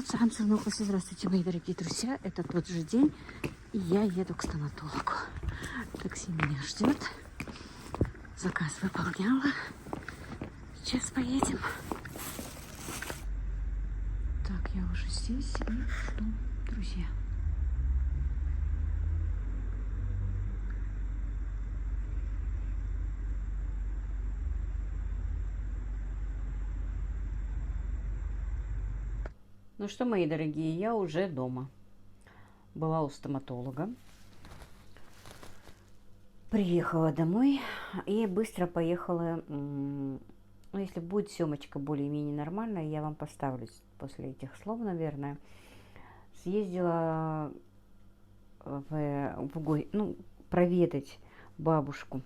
Здравствуйте, мои дорогие друзья. Это тот же день, и я еду к стоматологу. Такси меня ждет. Заказ выполняла. Сейчас поедем. Так, я уже здесь и жду друзья. Ну что, мои дорогие, я уже дома. Была у стоматолога. Приехала домой и быстро поехала. Ну, если будет съемочка более-менее нормальная, я вам поставлю после этих слов, наверное. Съездила проведать бабушку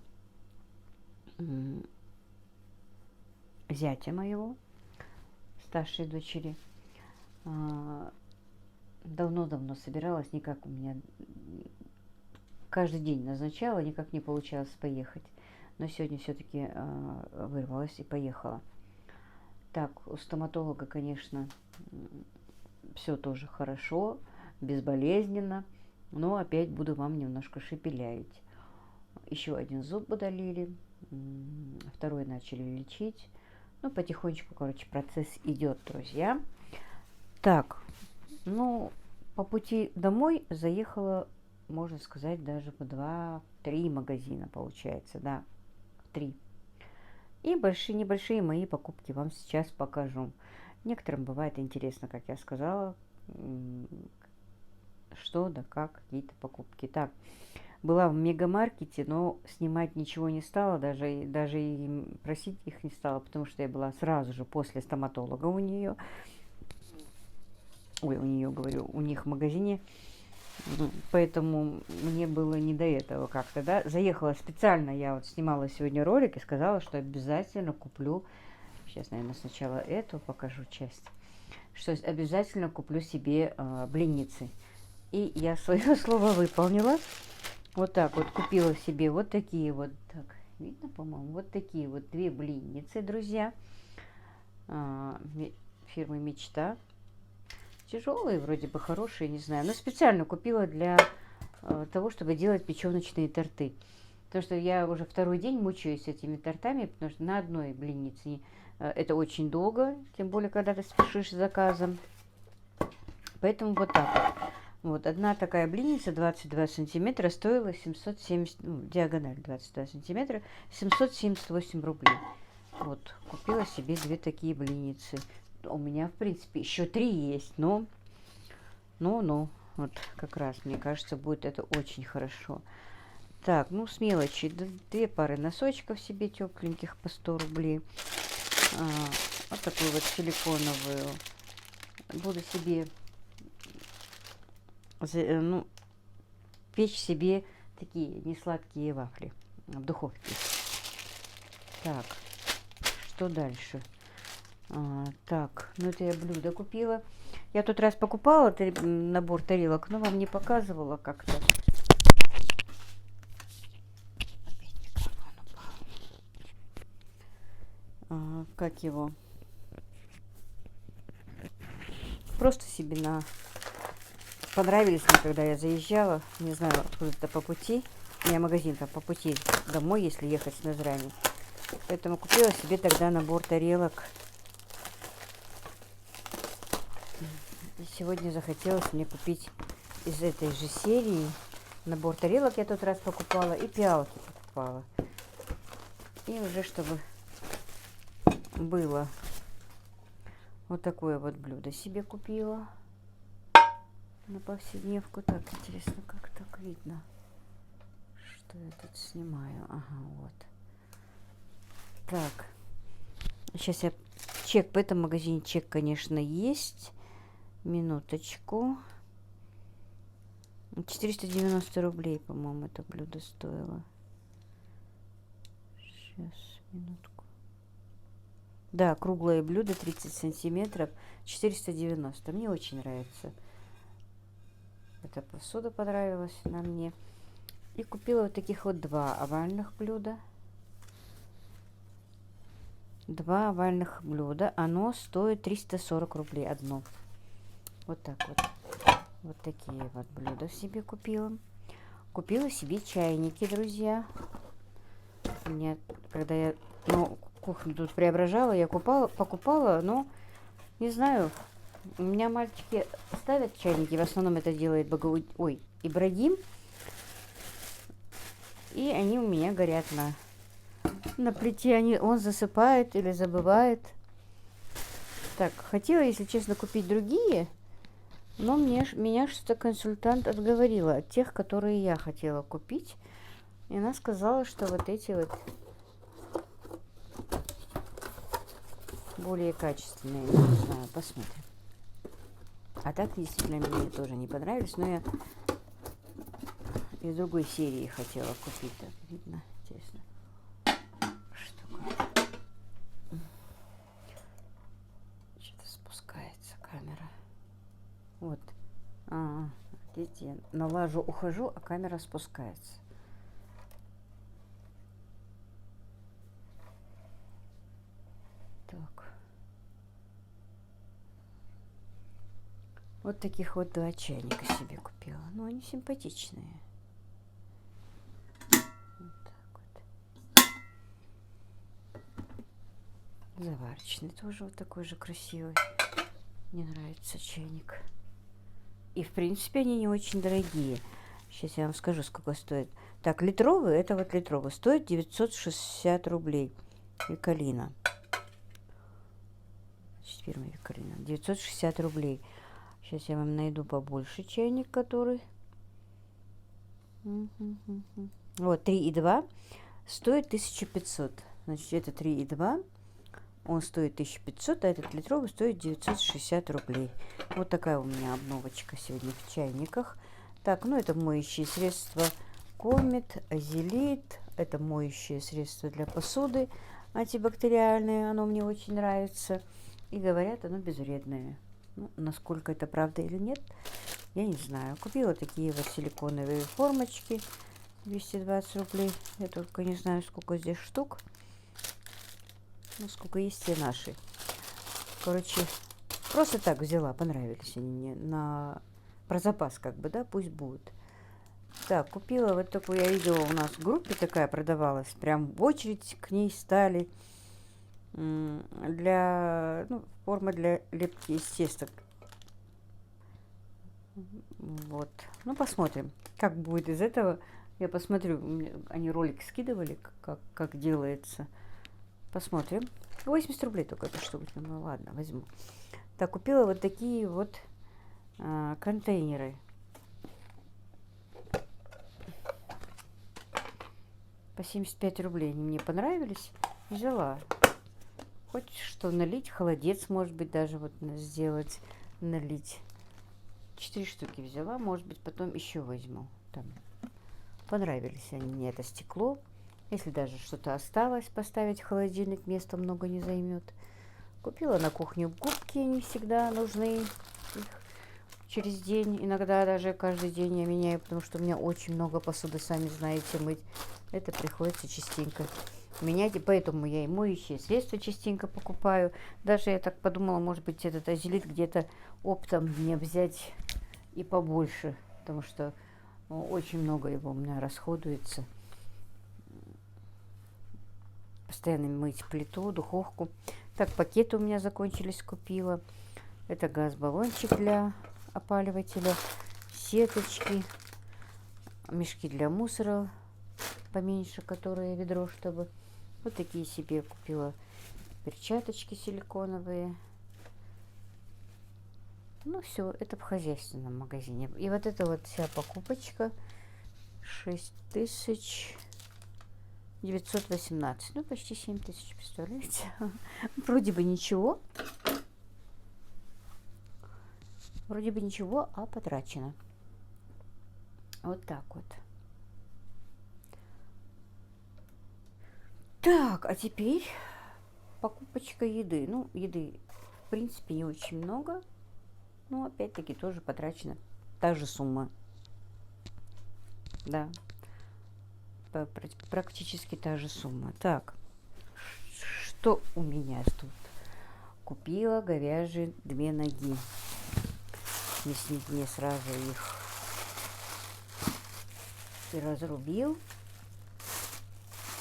зятя моего, старшей дочери. Давно-давно собиралась, никак у меня каждый день назначала, никак не получалось поехать. Но сегодня все-таки вырвалась и поехала. Так, у стоматолога, конечно, все тоже хорошо, безболезненно, но опять буду вам немножко шепелявить. Еще один зуб удалили, второй начали лечить. Ну, потихонечку, короче, процесс идет, друзья. Так, ну, по пути домой заехала, можно сказать, даже в 2-3 магазина, получается, да, 3. И небольшие мои покупки вам сейчас покажу. Некоторым бывает интересно, как я сказала, что да как, какие-то покупки. Так, была в мегамаркете, но снимать ничего не стала, даже и просить их не стала, потому что я была сразу же после стоматолога у нее. Ой, у них в магазине. Поэтому мне было не до этого как-то, да. Заехала специально, я вот снимала сегодня ролик и сказала, что обязательно куплю. Сейчас, наверное, сначала эту покажу часть. Что обязательно куплю себе блинницы. И я свое слово выполнила. Вот так вот купила себе вот такие вот, так, видно, по-моему, вот такие вот 2 блинницы, друзья. Фирмы Мечта. Тяжелые, вроде бы хорошие, не знаю. Но специально купила для того, чтобы делать печеночные торты. Потому что я уже второй день мучаюсь этими тортами, потому что на одной блиннице это очень долго, тем более, когда ты спешишь с заказом. Поэтому вот так вот. Вот, одна такая блинница 22 сантиметра стоила 770, ну, диагональ 22 сантиметра, 778 рублей. Вот, купила себе 2 такие блинницы. У меня, в принципе, еще 3 есть, но, вот как раз, мне кажется, будет это очень хорошо. Так, ну, с мелочи, 2 пары носочков себе тепленьких по 100 рублей. Вот такую вот силиконовую. Буду себе, печь себе такие несладкие вафли в духовке. Так, что дальше? Так, ну это я блюдо купила. Я тут раз покупала набор тарелок, но вам не показывала как-то. Опять микрофон упал. Как его? Просто себе понравились мне, когда я заезжала. Не знаю, откуда-то по пути. У меня магазин-то по пути домой, если ехать с Назрани. Поэтому купила себе тогда набор тарелок. И сегодня захотелось мне купить из этой же серии набор тарелок. Я тот раз покупала и пиалки покупала. И уже чтобы было вот такое вот блюдо себе купила на повседневку. Так, интересно, как так видно, что я тут снимаю. Ага, вот. Так, сейчас я чек, в этом магазине чек, конечно, есть. Минуточку. 490 рублей, по-моему, это блюдо стоило. Сейчас, минутку. Да, круглое блюдо, 30 сантиметров, 490. Мне очень нравится. Эта посуда понравилась на мне. И купила вот таких вот 2 овальных блюда. 2 овальных блюда. Оно стоит 340 рублей одно. Вот так вот. Вот такие вот блюда себе купила. Купила себе чайники, друзья. У меня, когда я кухню тут преображала, я покупала, но не знаю. У меня мальчики ставят чайники, в основном это делает Ибрагим. И они у меня горят на плите. Он засыпает или забывает. Так, хотела, если честно, купить другие, но меня что-то консультант отговорила от тех, которые я хотела купить. И она сказала, что вот эти вот более качественные. Не знаю, посмотрим. А так, действительно, мне тоже не понравились, но я из другой серии хотела купить. Так, видно, интересно. Что-то спускается камера. Вот. Видите, я налажу, ухожу, а камера спускается. Так. Вот таких вот 2 чайника себе купила. Ну, они симпатичные. Вот так вот. Заварочный тоже вот такой же красивый. Мне нравится чайник. И, в принципе, они не очень дорогие. Сейчас я вам скажу, сколько стоит. Так, литровый, это вот литровый, стоит 960 рублей. Викалина. Значит, фирма Викалина. 960 рублей. Сейчас я вам найду побольше чайник, который... Вот, 3,2 стоит 1500. Значит, это 3,2. Он стоит 1500, а этот литровый стоит 960 рублей. Вот такая у меня обновочка сегодня в чайниках. Так, ну это моющие средства Комет, Азелит. Это моющее средство для посуды антибактериальное. Оно мне очень нравится. И говорят, оно безвредное. Ну, насколько это правда или нет, я не знаю. Купила такие вот силиконовые формочки. 220 рублей. Я только не знаю, сколько здесь штук. Ну, сколько есть все наши. Короче, просто так взяла. Понравились они мне. Про запас как бы, да, пусть будут. Так, купила вот такую, я видела, у нас в группе такая продавалась. Прям в очередь к ней стали. Форма для лепки из теста. Вот. Ну, посмотрим, как будет из этого. Я посмотрю, они ролик скидывали, как делается. Посмотрим. 80 рублей только эта штука. Ну, ладно, возьму. Так, купила вот такие вот контейнеры. По 75 рублей они мне понравились. Взяла. Хоть что налить, холодец, может быть, даже вот сделать, налить. 4 штуки взяла, может быть, потом еще возьму. Там. Понравились они мне, это стекло. Если даже что-то осталось, поставить в холодильник, места много не займет. Купила на кухню губки, они всегда нужны. Их через день, иногда даже каждый день я меняю, потому что у меня очень много посуды, сами знаете, мыть. Это приходится частенько менять, и поэтому я и моющие средства частенько покупаю. Даже я так подумала, может быть, этот Азелит где-то оптом мне взять и побольше, потому что очень много его у меня расходуется. Постоянно мыть плиту, духовку. Так, пакеты у меня закончились, купила. Это газ-баллончик для опаливателя, сеточки, мешки для мусора поменьше, которые ведро, чтобы... Вот такие себе купила перчаточки силиконовые. Ну, все, это в хозяйственном магазине. И вот эта вот вся покупочка 6918. Ну, почти 7000, представляете? Вроде бы ничего. Вроде бы ничего, а потрачено. Вот так вот. Так, а теперь покупочка еды. Ну, еды, в принципе, не очень много. Но, опять-таки, тоже потрачена та же сумма. Да. Практически та же сумма. Так, что у меня тут? Купила говяжьи 2 ноги. мясник мне сразу их и разрубил.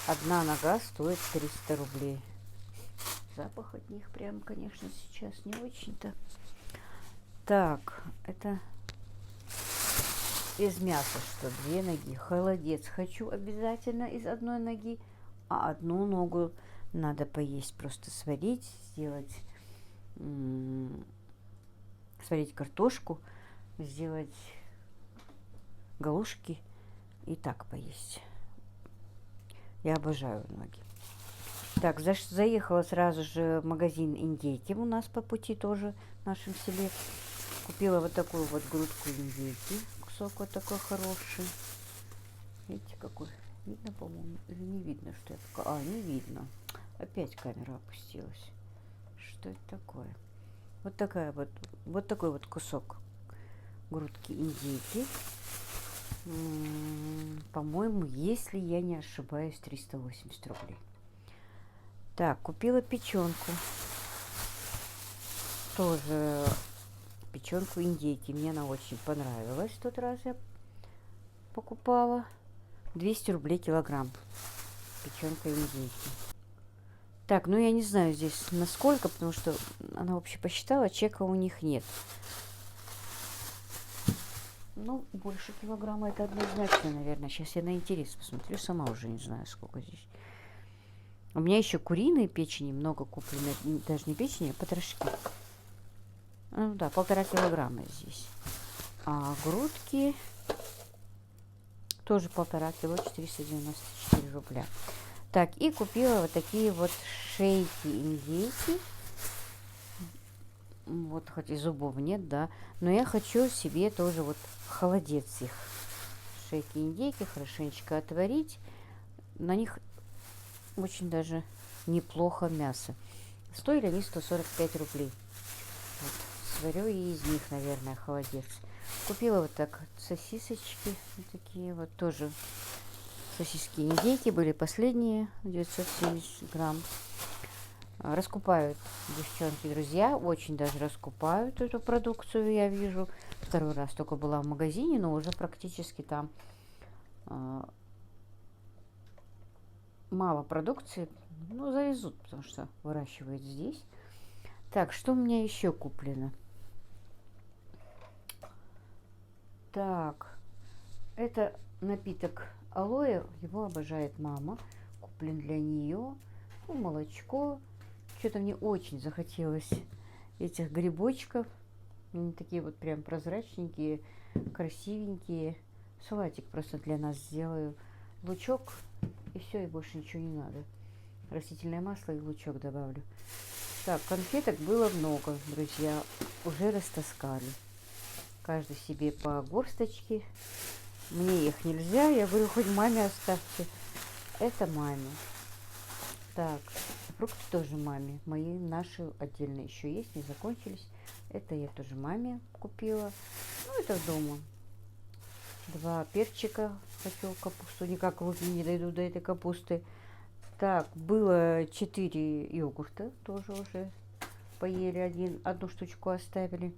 Одна нога стоит 300 рублей. Запах от них прям, конечно, сейчас не очень-то. Так, это из мяса, что 2 ноги. Холодец хочу обязательно из одной ноги, а одну ногу надо поесть, просто сварить, сделать, сварить картошку, сделать галушки и так поесть. Я обожаю ноги. Так, заехала сразу же в магазин индейки у нас по пути тоже в нашем селе. Купила вот такую вот грудку индейки. Кусок вот такой хороший. Видите, какой? Видно, по-моему, или не видно, что это? А, не видно. Опять камера опустилась. Что это такое? Вот такая вот такой вот кусок грудки индейки. По-моему, если я не ошибаюсь, 380 рублей. Так, купила печенку. Тоже печенку индейки. Мне она очень понравилась. В тот раз я покупала. 200 рублей килограмм. Печенка индейки. Так, ну я не знаю здесь насколько, потому что она вообще посчитала, чека у них нет. Ну, больше килограмма это однозначно, наверное. Сейчас я на интерес посмотрю. Сама уже не знаю, сколько здесь. У меня еще куриные печени много куплено. Даже не печени, а потрошки. Ну да, 1,5 килограмма здесь. А грудки тоже 1,5 кило, 494 рубля. Так, и купила вот такие вот шейки индейки. Вот, хоть и зубов нет, да. Но я хочу себе тоже вот холодец их. Шейки индейки хорошенечко отварить. На них очень даже неплохо мясо. Стоили они 145 рублей. Вот, сварю и из них, наверное, холодец. Купила вот так сосисочки. Вот такие вот тоже. Сосиски индейки были последние. 970 грамм. Раскупают девчонки, друзья. Очень даже раскупают эту продукцию, я вижу. Второй раз только была в магазине, но уже практически там мало продукции. Ну, завезут, потому что выращивают здесь. Так, что у меня еще куплено? Так, это напиток алоэ. Его обожает мама. Куплен для нее. Ну, молочко. Что-то мне очень захотелось этих грибочков. Они такие вот прям прозрачненькие, красивенькие. Салатик просто для нас сделаю. Лучок и все, и больше ничего не надо. Растительное масло и лучок добавлю. Так, конфеток было много, друзья. Уже растаскали. Каждый себе по горсточке. Мне их нельзя. Я говорю, хоть маме оставьте. Это маме. Так, фрукты тоже маме. Мои наши отдельно еще есть, не закончились. Это я тоже маме купила. Ну, это дома. 2 перчика. Хочу капусту. Никак руки не дойду до этой капусты. Так, было 4 йогурта. Тоже уже поели. Одну штучку оставили.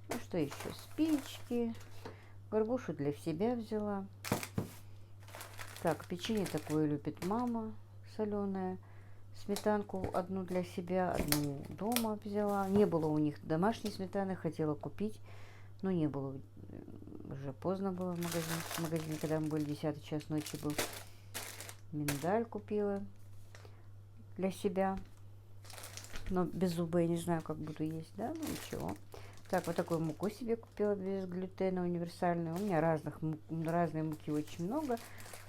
Ну, что еще? Спички. Горбушу для себя взяла. Так, печенье такое любит мама. Соленое. Сметанку одну для себя, одну дома взяла. Не было у них домашней сметаны, хотела купить, но не было. Уже поздно было в магазине, когда мы были, 10 час ночи был. Миндаль купила для себя. Но без зуба я не знаю, как буду есть, да? Ну ничего. Так, вот такую муку себе купила без глютена, универсальную. У меня разной муки очень много.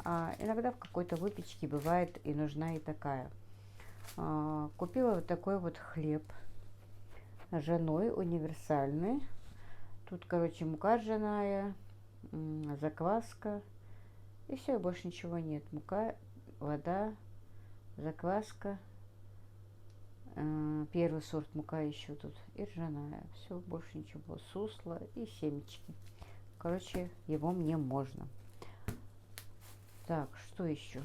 А иногда в какой-то выпечке бывает и нужна и такая. Купила вот такой вот хлеб ржаной, универсальный. Тут, короче, мука ржаная, закваска. И все, больше ничего нет. Мука, вода, закваска. Первый сорт мука еще тут. И ржаная. Все, больше ничего. Сусло и семечки. Короче, его мне можно. Так, что еще?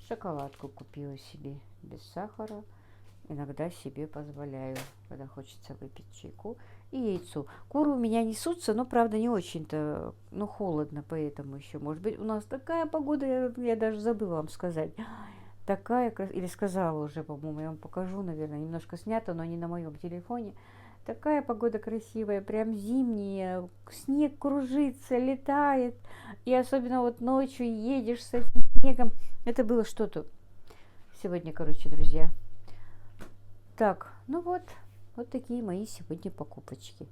Шоколадку купила себе без сахара. Иногда себе позволяю, когда хочется выпить чайку. и яйцу. Куры у меня несутся, но, правда, не очень-то, ну, холодно, поэтому еще, может быть, у нас такая погода, я даже забыла вам сказать. Такая, или сказала уже, по-моему, я вам покажу, наверное, немножко снято, но не на моем телефоне. Такая погода красивая, прям зимняя, снег кружится, летает, и особенно вот ночью едешь с этим снегом. Это было что-то сегодня, короче, друзья. Так, ну вот такие мои сегодня покупочки.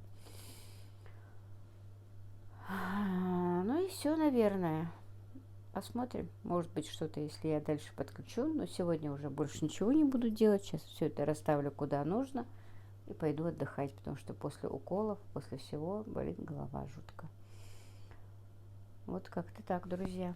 Ну и все, наверное. Посмотрим. Может быть, что-то, если я дальше подключу. Но сегодня уже больше ничего не буду делать. Сейчас все это расставлю куда нужно. И пойду отдыхать, потому что после уколов, после всего болит голова жутко. Вот как-то так, друзья.